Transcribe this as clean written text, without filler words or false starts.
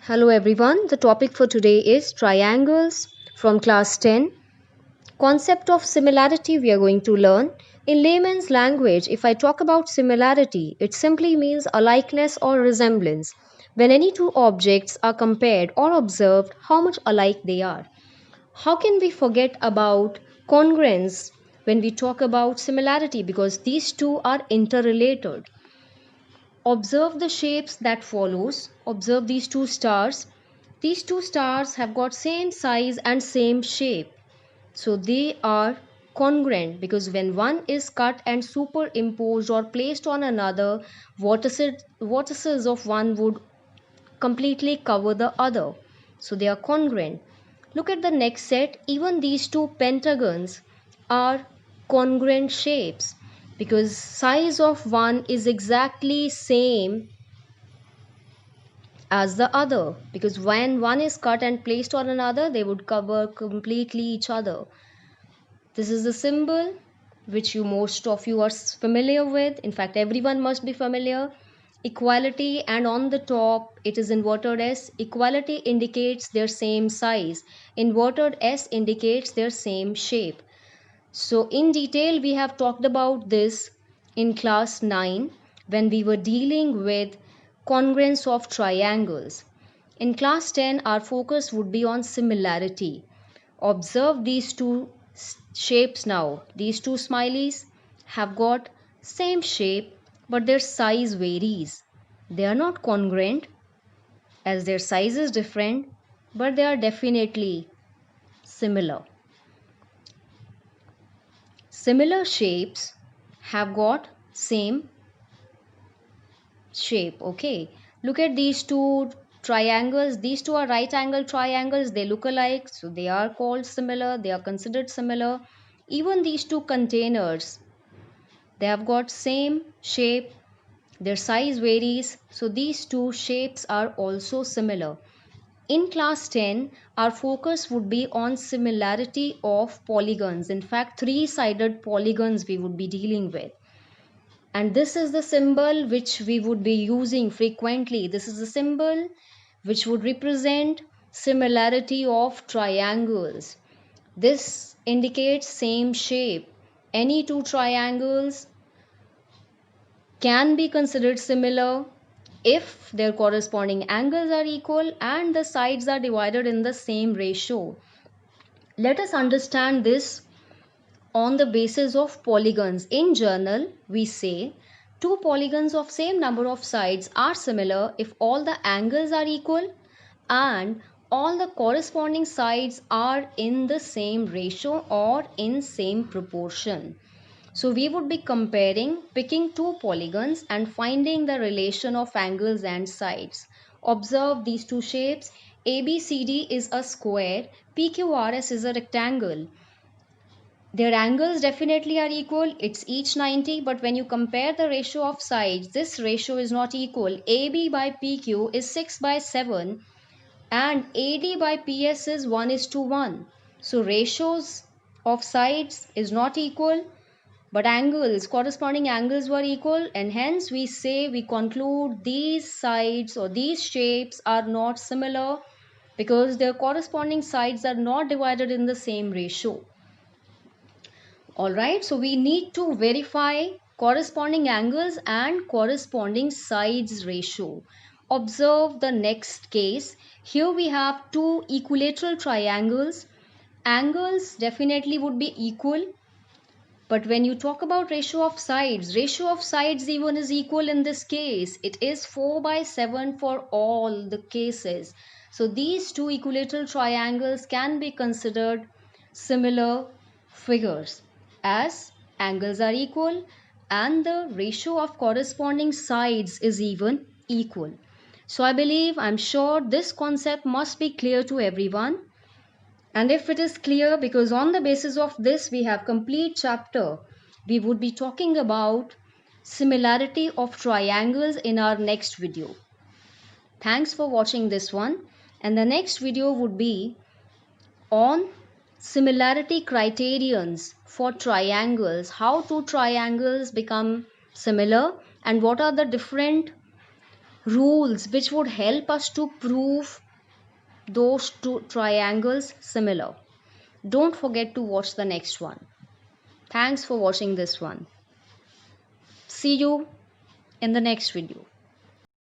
Hello everyone. The topic for today is triangles from class 10. Concept of similarity we are going to learn. In layman's language, if I talk about similarity, it simply means a likeness or resemblance. When any two objects are compared or observed, how much alike they are. How can we forget about congruence when we talk about similarity, because these two are interrelated. Observe the shapes that follows. Observe these two stars. These two stars have got same size and same shape. So they are congruent, because when one is cut and superimposed or placed on another, vertices of one would completely cover the other. So they are congruent. Look at the next set. Even these two pentagons are congruent shapes, because size of one is exactly same as the other, because when one is cut and placed on another, they would cover completely each other. This is the symbol which you most of you are familiar with. In fact, everyone must be familiar. Equality, and on the top it is inverted S. Equality indicates their same size. Inverted S indicates their same shape. So in detail we have talked about this in class 9 when we were dealing with congruence of triangles. In class 10 our focus would be on similarity. Observe these two shapes now. These two smileys have got same shape, but their size varies. They are not congruent as their size is different, but they are definitely similar. Similar shapes have got same shape. Okay, look at these two triangles. These two are right angle triangles. They look alike, so they are called similar. They are considered similar. Even these two containers, they have got same shape. Their size varies, so these two shapes are also similar. In class 10, our focus would be on similarity of polygons. In fact, three-sided polygons we would be dealing with. And this is the symbol which we would be using frequently. This is the symbol which would represent similarity of triangles. This indicates same shape. Any two triangles can be considered similar if their corresponding angles are equal and the sides are divided in the same ratio. Let us understand this on the basis of polygons. In general, we say two polygons of same number of sides are similar if all the angles are equal and all the corresponding sides are in the same ratio or in same proportion. So we would be comparing, picking two polygons and finding the relation of angles and sides. Observe these two shapes. ABCD is a square, PQRS is a rectangle. Their angles definitely are equal, it's each 90, but when you compare the ratio of sides, this ratio is not equal. AB by PQ is 6 by 7 and AD by PS is 1 is to 1. So ratios of sides is not equal, but angles, corresponding angles were equal, and hence we conclude these sides or these shapes are not similar because their corresponding sides are not divided in the same ratio. Alright, so we need to verify corresponding angles and corresponding sides ratio. Observe the next case. Here we have two equilateral triangles. Angles definitely would be equal, but when you talk about ratio of sides even is equal in this case. It is 4 by 7 for all the cases. So these two equilateral triangles can be considered similar figures as angles are equal and the ratio of corresponding sides is even equal. So I'm sure this concept must be clear to everyone. And if it is clear, because on the basis of this we have complete chapter, we would be talking about similarity of triangles in our next video. Thanks for watching this one, and the next video would be on similarity criterions for triangles, how two triangles become similar and what are the different rules which would help us to prove those two triangles similar. Don't forget to watch the next one. Thanks for watching this one. See you in the next video.